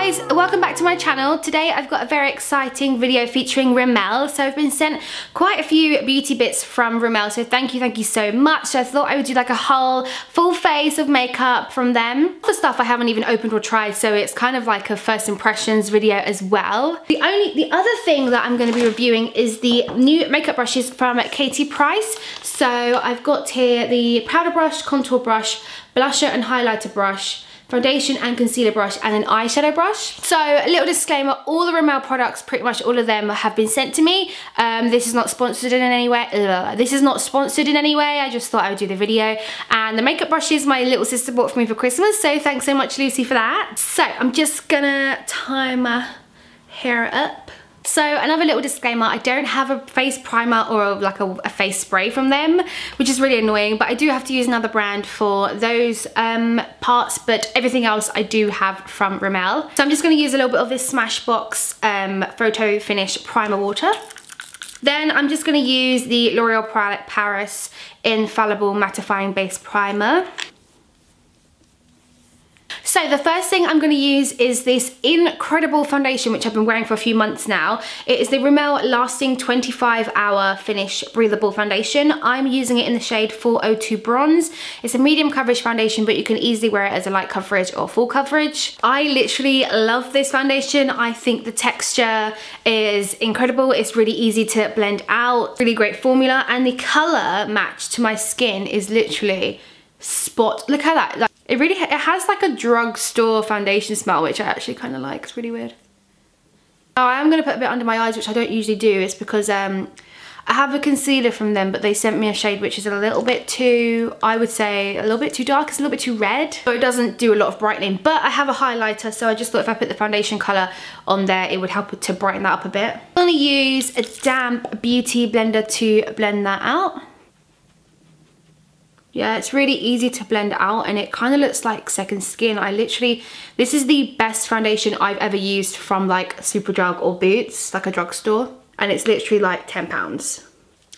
guys, welcome back to my channel. Today I've got a very exciting video featuring Rimmel. So I've been sent quite a few beauty bits from Rimmel, so thank you so much. So I thought I would do like a whole full face of makeup from them. The stuff I haven't even opened or tried, so it's kind of like a first impressions video as well. The other thing that I'm going to be reviewing is the new makeup brushes from Katie Price. So I've got here the powder brush, contour brush, blusher and highlighter brush, foundation and concealer brush, and an eyeshadow brush. So a little disclaimer, all the Rimmel products, pretty much all of them have been sent to me. This is not sponsored in any way. I just thought I would do the video. And the makeup brushes my little sister bought for me for Christmas, so thanks so much, Lucy, for that. So I'm just gonna tie my hair up. So another little disclaimer, I don't have a face primer or like a face spray from them, which is really annoying, but I do have to use another brand for those parts, but everything else I do have from Rimmel. So I'm just going to use a little bit of this Smashbox Photo Finish Primer Water. Then I'm just going to use the L'Oreal Paris Infallible Mattifying Base Primer. So the first thing I'm going to use is this incredible foundation, which I've been wearing for a few months now. It is the Rimmel Lasting 25-Hour Finish Breathable Foundation. I'm using it in the shade 402 Bronze. It's a medium coverage foundation, but you can easily wear it as a light coverage or full coverage. I literally love this foundation. I think the texture is incredible. It's really easy to blend out, really great formula, and the color match to my skin is literally spot. Look at that. It has like a drugstore foundation smell, which I actually kind of like. It's really weird. Oh, I am going to put a bit under my eyes, which I don't usually do. It's because I have a concealer from them, but they sent me a shade which is a little bit too, I would say, a little bit too dark. It's a little bit too red. So it doesn't do a lot of brightening, but I have a highlighter, so I just thought if I put the foundation colour on there, it would help to brighten that up a bit. I'm going to use a damp beauty blender to blend that out. Yeah, it's really easy to blend out and it kind of looks like second skin. This is the best foundation I've ever used from like Superdrug or Boots, like a drugstore. And it's literally like £10.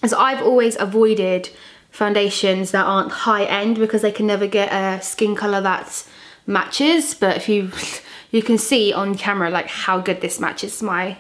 As I've always avoided foundations that aren't high end because they can never get a skin color that matches. But if you can see on camera like how good this matches my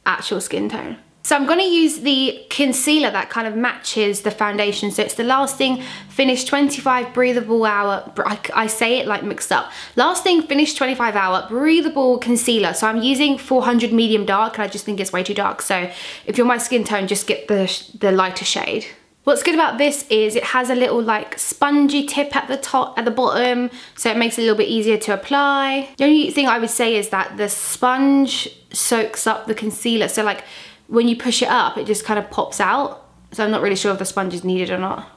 actual skin tone. So I'm going to use the concealer that kind of matches the foundation. So it's the Lasting Finish 25 Breathable Hour, I say it like mixed up. Lasting Finish 25 Hour Breathable Concealer. So I'm using 400 Medium Dark, and I just think it's way too dark. So if you're my skin tone, just get the lighter shade. What's good about this is it has a little like spongy tip at the top, at the bottom, so it makes it a little bit easier to apply. The only thing I would say is that the sponge soaks up the concealer. So like, when you push it up, it just kind of pops out. So I'm not really sure if the sponge is needed or not.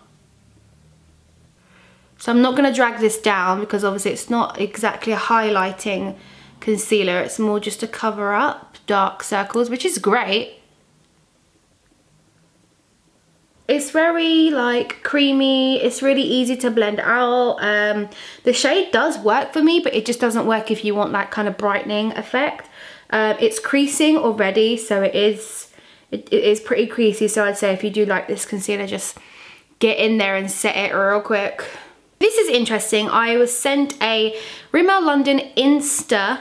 So I'm not gonna drag this down because obviously it's not exactly a highlighting concealer. It's more just to cover up dark circles, which is great. It's very like creamy. It's really easy to blend out. The shade does work for me, but it just doesn't work if you want that kind of brightening effect. It's creasing already, so it is pretty creasy. So I'd say if you do like this concealer, just get in there and set it real quick. This is interesting. I was sent a Rimmel London Insta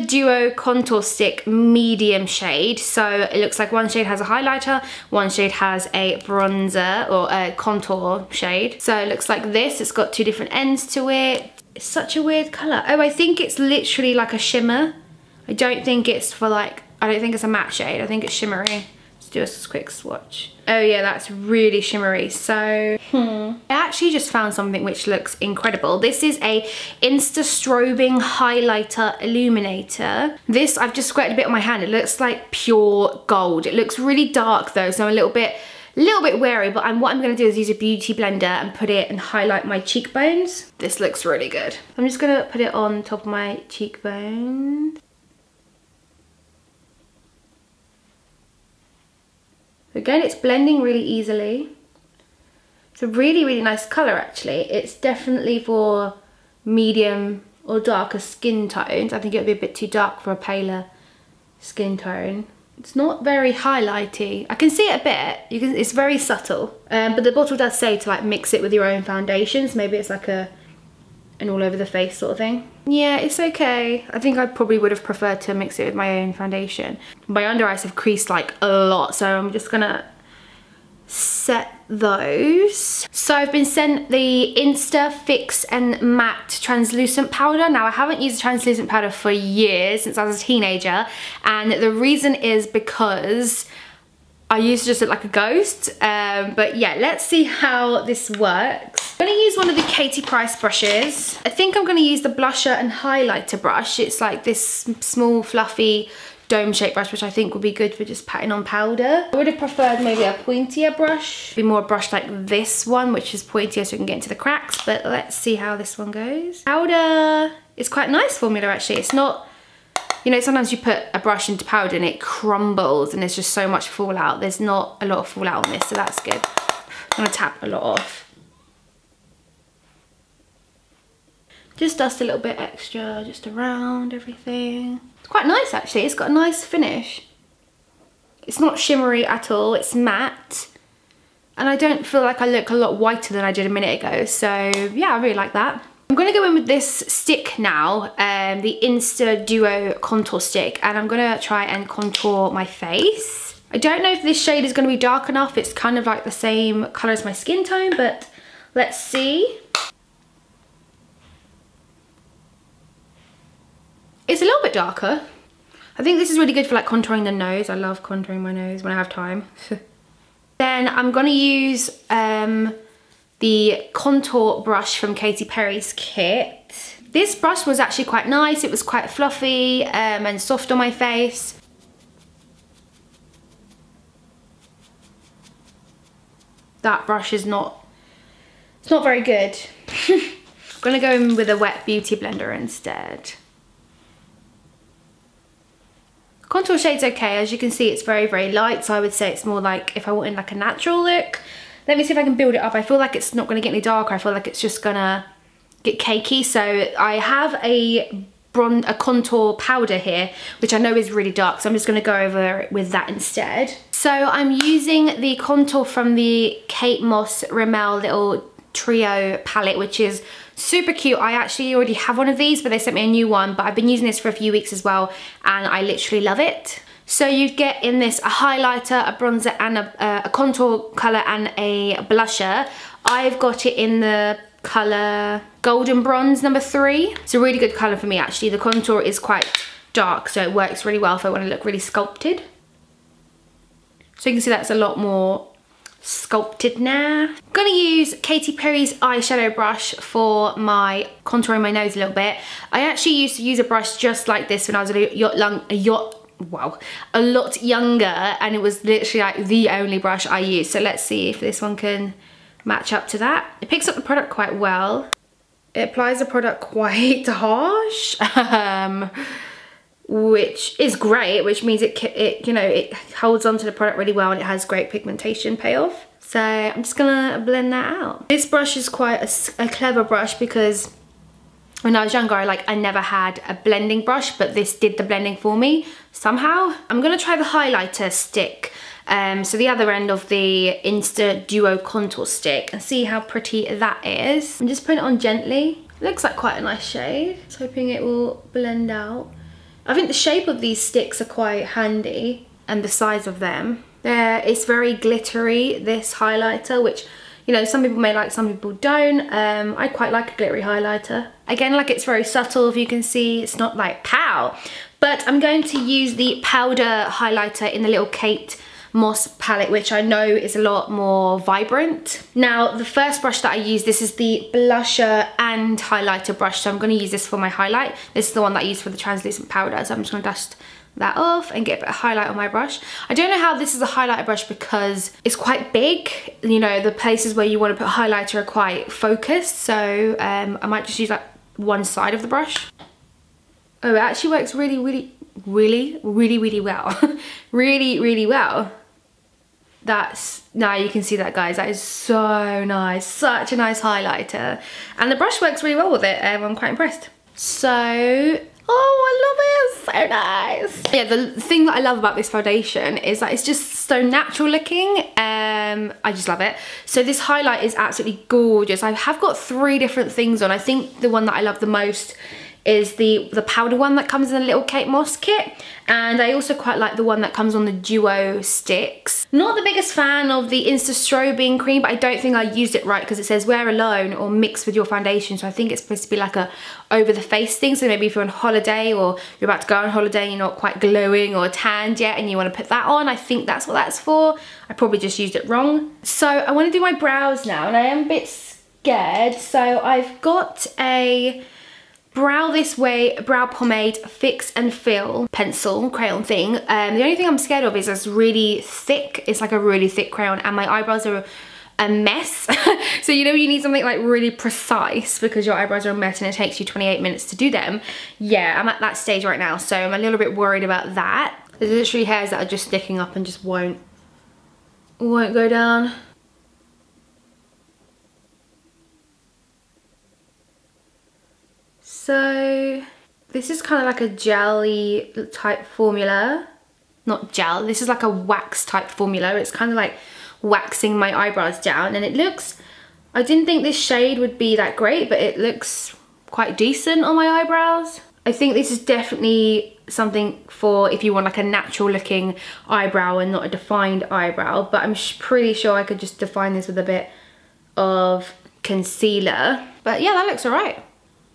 Duo Contour Stick medium shade. So it looks like one shade has a highlighter, one shade has a bronzer or a contour shade. So it looks like this. It's got two different ends to it. It's such a weird colour. Oh, I think it's literally like a shimmer. I don't think it's a matte shade. I think it's shimmery. Let's do a quick swatch. Oh yeah, that's really shimmery. So, I actually just found something which looks incredible. This is a Insta Strobing Highlighter Illuminator. This, I've just squirted a bit on my hand. It looks like pure gold. It looks really dark though, so I'm a little bit wary, but what I'm going to do is use a beauty blender and put it and highlight my cheekbones. This looks really good. I'm just going to put it on top of my cheekbone. Again, it's blending really easily. It's a really nice colour actually. It's definitely for medium or darker skin tones. I think it would be a bit too dark for a paler skin tone. It's not very highlighty. I can see it a bit. It's very subtle. But the bottle does say to like mix it with your own foundations. Maybe it's like a and all over the face sort of thing. Yeah, it's okay. I think I probably would have preferred to mix it with my own foundation. My under eyes have creased like a lot, so I'm just gonna set those. So I've been sent the Insta Fix and Matte translucent powder. Now I haven't used a translucent powder for years, since I was a teenager, and the reason is because I used to just look like a ghost. But yeah, let's see how this works. I'm gonna use one of the Katie Price brushes. I think I'm gonna use the blusher and highlighter brush. It's like this small fluffy dome shaped brush, which I think would be good for just patting on powder. I would have preferred maybe a pointier brush. Be more a brush like this one, which is pointier so we can get into the cracks, but let's see how this one goes. Powder is quite a nice formula actually. It's not, you know, sometimes you put a brush into powder and it crumbles and there's just so much fallout. There's not a lot of fallout on this, so that's good. I'm gonna tap a lot off. Just dust a little bit extra just around everything. It's quite nice actually, it's got a nice finish. It's not shimmery at all, it's matte. And I don't feel like I look a lot whiter than I did a minute ago, so yeah, I really like that. I'm gonna go in with this stick now, the Insta Duo contour stick, and I'm gonna try and contour my face. I don't know if this shade is gonna be dark enough, it's kind of like the same color as my skin tone, but let's see. It's a little bit darker. I think this is really good for like contouring the nose. I love contouring my nose when I have time. Then I'm gonna use the contour brush from Katy Perry's kit. This brush was actually quite nice. It was quite fluffy and soft on my face. That brush is not, it's not very good. I'm gonna go in with a wet beauty blender instead. Contour shade's okay, as you can see it's very, very light, so I would say it's more like if I wanted like a natural look. Let me see if I can build it up. I feel like it's not gonna get any darker, I feel like it's just gonna get cakey. So I have a contour powder here, which I know is really dark, so I'm just gonna go over it with that instead. So I'm using the contour from the Kate Moss Rimmel little trio palette, which is super cute. I actually already have one of these, but they sent me a new one, but I've been using this for a few weeks as well, and I literally love it. So you get in this a highlighter, a bronzer, and a contour colour and a blusher. I've got it in the colour Golden Bronze number 3. It's a really good colour for me actually. The contour is quite dark, so it works really well if I want to look really sculpted. So you can see that's a lot more sculpted now. I'm gonna use Katy Perry's eyeshadow brush for my contouring my nose a little bit. I actually used to use a brush just like this when I was a lot younger, and it was literally like the only brush I used. So let's see if this one can match up to that. It picks up the product quite well. It applies the product quite harsh, which is great, which means it holds onto the product really well, and it has great pigmentation payoff. So I'm just gonna blend that out. This brush is quite a clever brush, because when I was younger I never had a blending brush, but this did the blending for me somehow. I'm gonna try the highlighter stick, so the other end of the Insta Duo contour stick, and see how pretty that is. I'm just putting it on gently. It looks like quite a nice shade. Just hoping it will blend out. I think the shape of these sticks are quite handy, and the size of them. It's very glittery, this highlighter, which, you know, some people may like, some people don't. I quite like a glittery highlighter. Again, like, it's very subtle, if you can see. It's not like pow. But I'm going to use the powder highlighter in the little Kate Moss palette, which I know is a lot more vibrant. Now, the first brush that I use, this is the blusher and highlighter brush, so I'm going to use this for my highlight. This is the one that I used for the translucent powder, so I'm just going to dust that off and get a bit of highlight on my brush. I don't know how this is a highlighter brush, because it's quite big. You know, the places where you want to put highlighter are quite focused, so I might just use like one side of the brush. Oh, it actually works really well. really well. Now you can see that, guys. That is so nice. Such a nice highlighter. And the brush works really well with it. I'm quite impressed. So, oh, I love it. It's so nice. Yeah, the thing that I love about this foundation is that it's just so natural looking. I just love it. So this highlight is absolutely gorgeous. I have got 3 different things on. I think the one that I love the most is the powder one that comes in a little Kate Moss kit, and I also quite like the one that comes on the duo sticks. Not the biggest fan of the Insta Strobing cream, but I don't think I used it right because it says wear alone or mix with your foundation, so I think it's supposed to be like a over the face thing. So maybe if you're on holiday or you're about to go on holiday and you're not quite glowing or tanned yet and you want to put that on, I think that's what that's for. I probably just used it wrong. So I want to do my brows now, and I am a bit scared. So I've got a Brow This Way brow pomade fix and fill pencil crayon thing. The only thing I'm scared of is it's really thick. It's like a really thick crayon, and my eyebrows are a mess. So you know you need something like really precise because your eyebrows are a mess and it takes you 28 minutes to do them. Yeah, I'm at that stage right now, so I'm a little bit worried about that. There's literally hairs that are just sticking up and just won't go down. So this is kind of like a jelly type formula. Not gel, this is like a wax type formula. It's kind of like waxing my eyebrows down, and it looks, I didn't think this shade would be that great, but it looks quite decent on my eyebrows. I think this is definitely something for if you want like a natural looking eyebrow and not a defined eyebrow, but I'm pretty sure I could just define this with a bit of concealer. But yeah, that looks alright.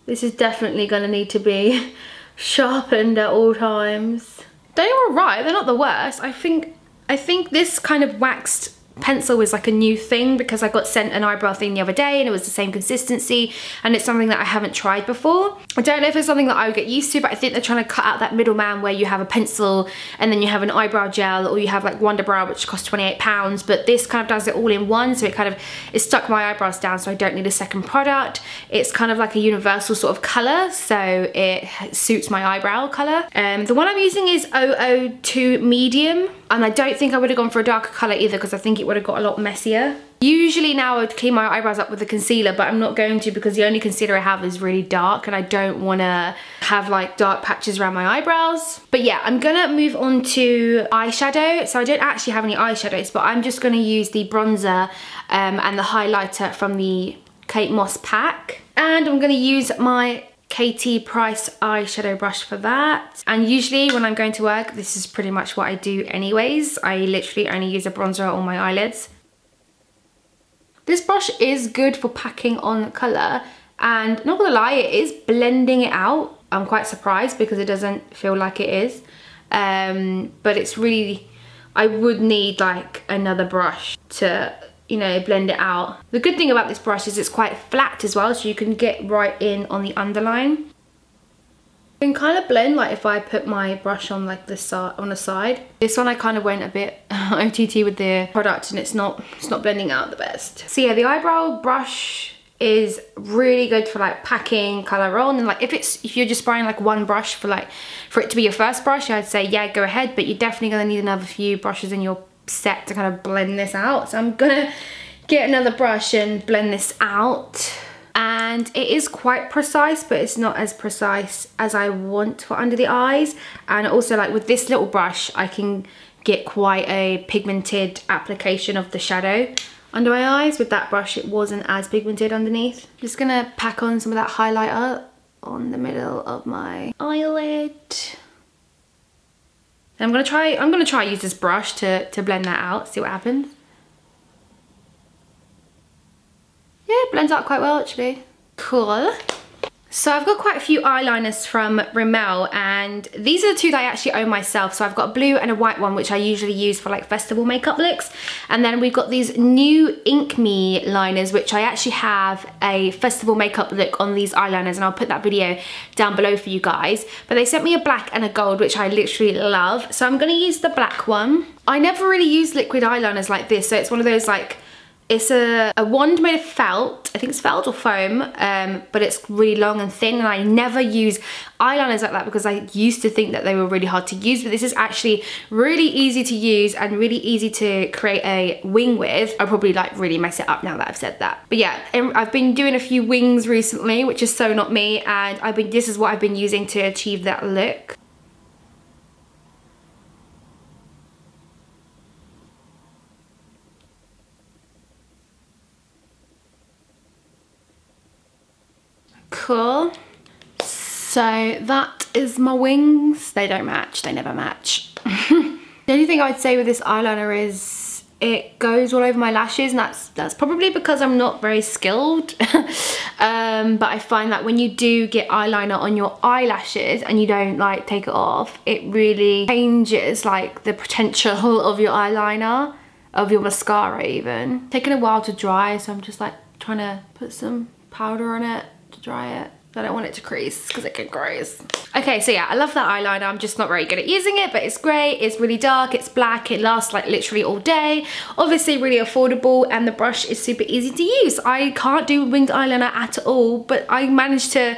This is definitely going to need to be sharpened at all times. They're alright, they're not the worst. I think this kind of waxed pencil is like a new thing because I got sent an eyebrow thing the other day and it was the same consistency, and it's something that I haven't tried before. I don't know if it's something that I would get used to, but I think they're trying to cut out that middleman where you have a pencil and then you have an eyebrow gel, or you have like Wonder Brow, which costs £28, but this kind of does it all in one, so it stuck my eyebrows down, so I don't need a second product. It's kind of like a universal sort of colour, so it suits my eyebrow colour. The one I'm using is 002 medium, and I don't think I would have gone for a darker colour either because I think it would have got a lot messier. Usually now I would clean my eyebrows up with a concealer, but I'm not going to because the only concealer I have is really dark and I don't want to have like dark patches around my eyebrows. But yeah, I'm gonna move on to eyeshadow. So I don't actually have any eyeshadows, but I'm just gonna use the bronzer and the highlighter from the Kate Moss pack. And I'm gonna use my KT Price eyeshadow brush for that. And usually when I'm going to work, this is pretty much what I do anyways. I literally only use a bronzer on my eyelids. This brush is good for packing on colour, and not gonna lie, it is blending it out. I'm quite surprised because it doesn't feel like it is. But it's really, I would need like another brush to, you know, blend it out. The good thing about this brush is it's quite flat as well, so you can get right in on the underline. You can kind of blend like if I put my brush on like this on the side. This one I kind of went a bit OTT with the product and it's not blending out the best. So yeah, the eyebrow brush is really good for like packing colour on, and like if you're just buying like one brush for it to be your first brush, I'd say yeah, go ahead, but you're definitely gonna need another few brushes in your set to kind of blend this out. So I'm gonna get another brush and blend this out. And it is quite precise, but it's not as precise as I want for under the eyes. And also like with this little brush, I can get quite a pigmented application of the shadow under my eyes. With that brush, it wasn't as pigmented underneath. Just gonna pack on some of that highlighter on the middle of my eyelid. And I'm gonna try use this brush to blend that out, see what happens. Yeah, it blends out quite well actually. Cool. So I've got quite a few eyeliners from Rimmel, and these are the two that I actually own myself. So I've got a blue and a white one, which I usually use for like festival makeup looks. And then we've got these new Ink Me liners, which I actually have a festival makeup look on these eyeliners, and I'll put that video down below for you guys. But they sent me a black and a gold, which I literally love. So I'm gonna use the black one. I never really use liquid eyeliners like this, so it's one of those like, it's a wand made of felt, I think it's felt or foam, but it's really long and thin, and I never use eyeliners like that because I used to think that they were really hard to use, but this is actually really easy to use and really easy to create a wing with. I'll probably like really mess it up now that I've said that. But yeah, I've been doing a few wings recently, which is so not me, and this is what I've been using to achieve that look. cool. So that is my wings. They don't match, they never match. The only thing I'd say with this eyeliner is it goes all over my lashes, and that's probably because I'm not very skilled. But I find that when you do get eyeliner on your eyelashes and you don't like take it off, it really changes like the potential of your eyeliner, of your mascara even. It's taking a while to dry, so I'm just like trying to put some powder on it to dry it. I don't want it to crease because it can crease. Okay, so yeah, I love that eyeliner. I'm just not very good at using it, but it's great. It's really dark, it's black, it lasts like literally all day. Obviously really affordable, and the brush is super easy to use. I can't do winged eyeliner at all, but I managed to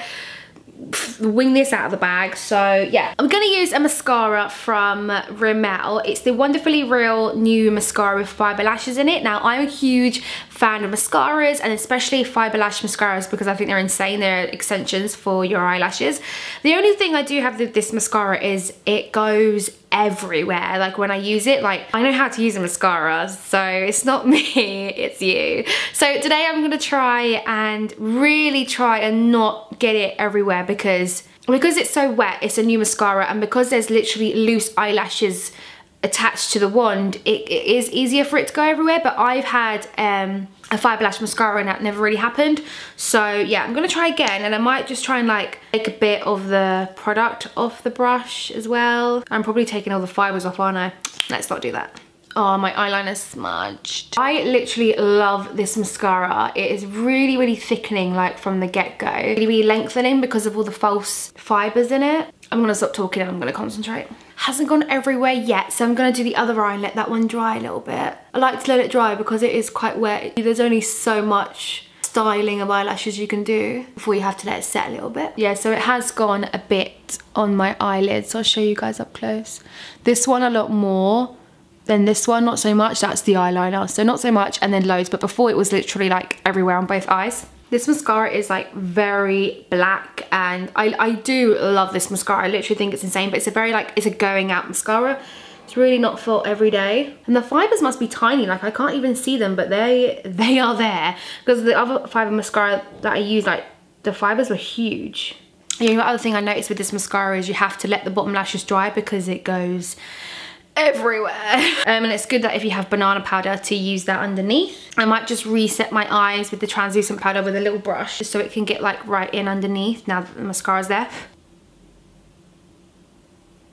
wing this out of the bag. So yeah, I'm gonna use a mascara from Rimmel. It's the Wonderfully Real new mascara with fiber lashes in it. Now I'm a huge fan of mascaras, and especially fiber lash mascaras, because I think they're insane. They're extensions for your eyelashes. The only thing I do have with this mascara is it goes everywhere. Like when I use it, like I know how to use a mascara, so it's not me, it's you. So today I'm gonna try and really try and not get it everywhere, because it's so wet, it's a new mascara, and because there's literally loose eyelashes attached to the wand, it is easier for it to go everywhere. But I've had a fiber lash mascara and that never really happened. So yeah, I'm gonna try again, and I might just try and like take a bit of the product off the brush as well. I'm probably taking all the fibers off, aren't I? Let's not do that. Oh, my eyeliner's smudged. I literally love this mascara. It is really, really thickening, like from the get-go. Really, really lengthening because of all the false fibers in it. I'm gonna stop talking and I'm gonna concentrate. Hasn't gone everywhere yet, so I'm gonna do the other eye and let that one dry a little bit. I like to let it dry because it is quite wet. There's only so much styling of eyelashes you can do before you have to let it set a little bit. Yeah, so it has gone a bit on my eyelids. I'll show you guys up close. This one a lot more than this one, not so much. That's the eyeliner, so not so much, and then loads. But before it was literally like everywhere on both eyes. This mascara is like very black, and I do love this mascara. I literally think it's insane, but it's a very like, it's a going out mascara. It's really not for every day. And the fibers must be tiny, like I can't even see them, but they are there. Because the other fiber mascara that I use, like the fibers were huge. The only other thing I noticed with this mascara is you have to let the bottom lashes dry because it goes everywhere. And it's good that if you have banana powder to use that underneath. I might just reset my eyes with the translucent powder with a little brush just so it can get like right in underneath now that the mascara's there.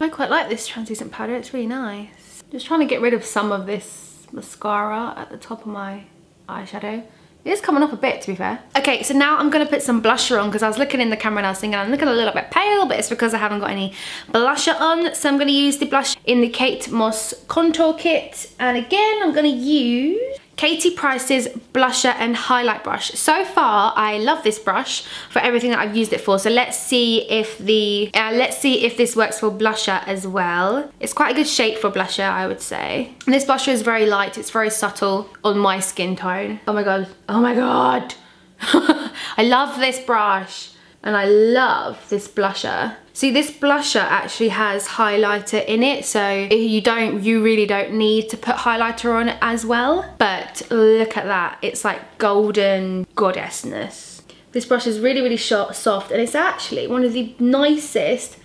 I quite like this translucent powder, it's really nice. Just trying to get rid of some of this mascara at the top of my eyeshadow. It is coming up a bit, to be fair. Okay, so now I'm gonna put some blusher on because I was looking in the camera and I was thinking I'm looking a little bit pale, but it's because I haven't got any blusher on. So I'm gonna use the blush in the Kate Moss Contour Kit. And again, I'm gonna use Katie Price's blusher and highlight brush. So far, I love this brush for everything that I've used it for. So let's see if this works for blusher as well. It's quite a good shade for blusher, I would say. And this blusher is very light. It's very subtle on my skin tone. Oh my god! Oh my god! I love this brush and I love this blusher. See, this blusher actually has highlighter in it, so you really don't need to put highlighter on it as well. But look at that, it's like golden goddessness. This brush is really, really soft, and it's actually one of the nicest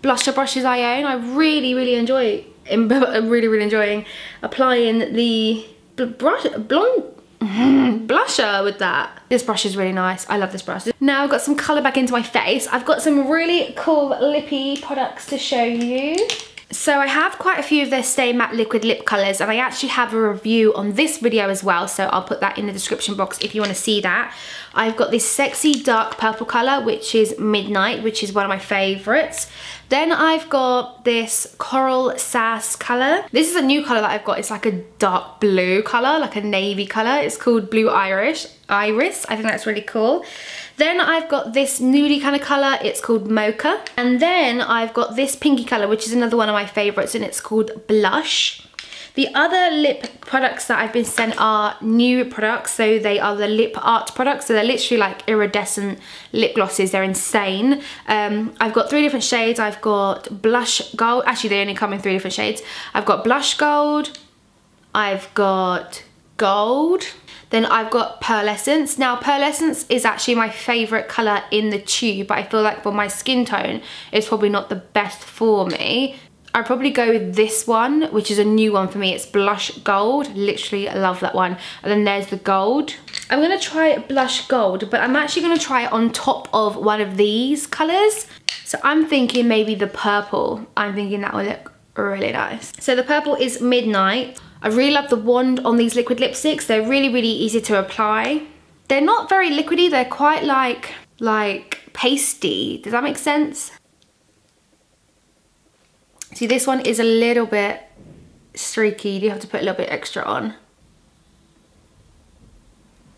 blusher brushes I own. I really, really enjoy it. I'm really, really enjoying applying the blusher with that. This brush is really nice. I love this brush. Now I've got some colour back into my face. I've got some really cool lippy products to show you. So I have quite a few of their Stay Matte Liquid Lip colours, and I actually have a review on this video as well, so I'll put that in the description box if you want to see that. I've got this sexy dark purple colour, which is Midnight, which is one of my favourites. Then I've got this Coral Sass colour. This is a new colour that I've got. It's like a dark blue colour, like a navy colour. It's called Blue Iris. I think that's really cool. Then I've got this nudie kind of colour, it's called Mocha. And then I've got this pinky colour, which is another one of my favourites, and it's called Blush. The other lip products that I've been sent are new products, so they are the lip art products, so they're literally like iridescent lip glosses, they're insane. I've got 3 different shades. I've got Blush Gold, actually they only come in 3 different shades. I've got Blush Gold, I've got gold. Then I've got pearlescence. Now pearlescence is actually my favourite colour in the tube, but I feel like for my skin tone it's probably not the best for me. I'd probably go with this one, which is a new one for me. It's blush gold. Literally love that one. And then there's the gold. I'm gonna try blush gold, but I'm actually gonna try it on top of one of these colours. So I'm thinking maybe the purple. I'm thinking that will look really nice. So the purple is Midnight. I really love the wand on these liquid lipsticks. They're really, really easy to apply. They're not very liquidy. They're quite like pasty. Does that make sense? See, this one is a little bit streaky. You have to put a little bit extra on.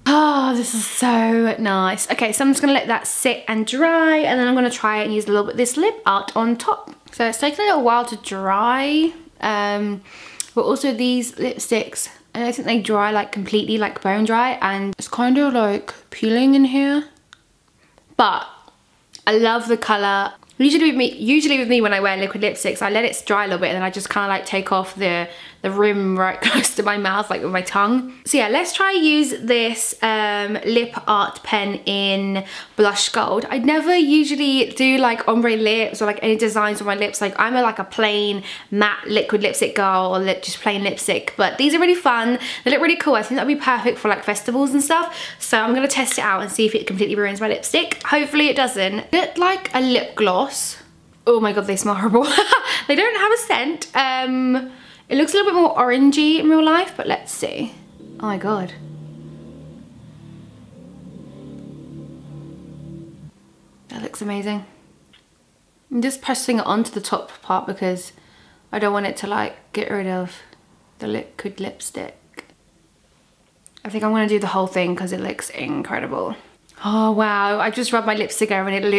Oh, this is so nice. Okay, so I'm just gonna let that sit and dry, and then I'm gonna try it and use a little bit of this lip art on top. So it's taken a little while to dry, but also these lipsticks, I don't think they dry like completely, like bone dry, and it's kind of like peeling in here. But I love the colour. Usually with me when I wear liquid lipsticks, I let it dry a little bit and then I just kind of like take off the rim right close to my mouth, like with my tongue. So yeah, let's try use this lip art pen in blush gold. I never usually do like ombre lips or like any designs on my lips. Like I'm like a plain matte liquid lipstick girl, or just plain lipstick. But these are really fun. They look really cool. I think that'd be perfect for like festivals and stuff. So I'm gonna test it out and see if it completely ruins my lipstick. Hopefully it doesn't. Look like a lip gloss. Oh my god, they smell horrible. They don't have a scent. It looks a little bit more orangey in real life, but let's see. Oh my god. That looks amazing. I'm just pressing it onto the top part because I don't want it to like get rid of the liquid lipstick. I think I'm gonna do the whole thing because it looks incredible. Oh wow, I just rubbed my lips together and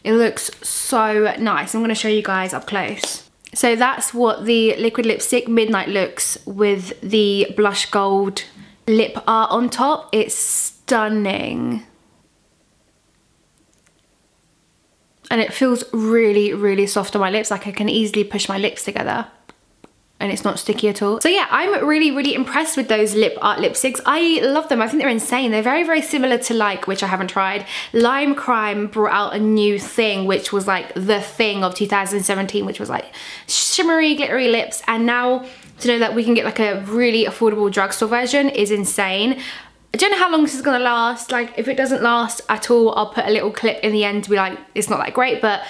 it looks so nice. I'm gonna show you guys up close. So that's what the liquid lipstick Midnight looks with the blush gold lip art on top. It's stunning. And it feels really, really soft on my lips. Like I can easily push my lips together and it's not sticky at all. So yeah, I'm really, really impressed with those lip art lipsticks. I love them. I think they're insane. They're very, very similar to like, which I haven't tried, Lime Crime brought out a new thing, which was like the thing of 2017, which was like shimmery, glittery lips. And now to know that we can get like a really affordable drugstore version is insane. I don't know how long this is gonna last. Like if it doesn't last at all, I'll put a little clip in the end to be like, it's not that great, but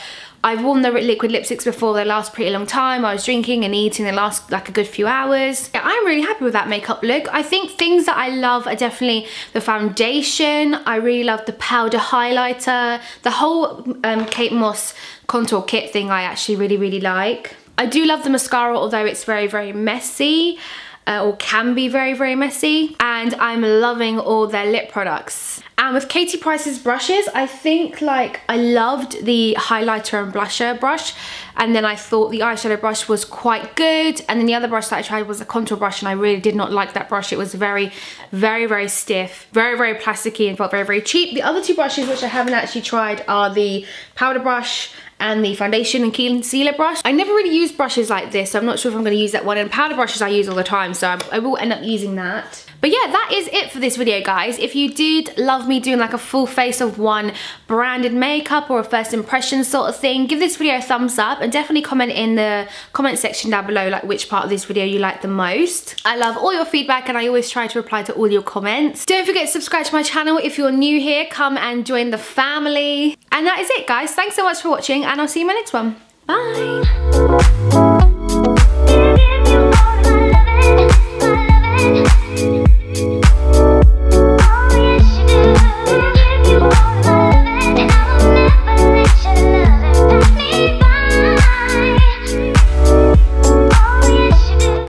I've worn the liquid lipsticks before. They last a pretty long time. I was drinking and eating. They last like a good few hours. Yeah, I'm really happy with that makeup look. I think things that I love are definitely the foundation. I really love the powder highlighter. The whole Kate Moss contour kit thing I actually really, really like. I do love the mascara, although it's very, very messy. Or can be very, very messy. And I'm loving all their lip products. And with Katie Price's brushes, I think like I loved the highlighter and blusher brush, and then I thought the eyeshadow brush was quite good, and then the other brush that I tried was a contour brush, and I really did not like that brush. It was very, very, very stiff, very, very plasticky, and felt very, very cheap. The other two brushes which I haven't actually tried are the powder brush and the foundation and concealer brush. I never really use brushes like this, so I'm not sure if I'm going to use that one. And powder brushes I use all the time, so I will end up using that. But yeah, that is it for this video, guys. If you did love me doing like a full face of one branded makeup or a first impression sort of thing, give this video a thumbs up and definitely comment in the comment section down below like which part of this video you like the most. I love all your feedback and I always try to reply to all your comments. Don't forget to subscribe to my channel if you're new here. Come and join the family. And that is it, guys. Thanks so much for watching and I'll see you in my next one. Bye.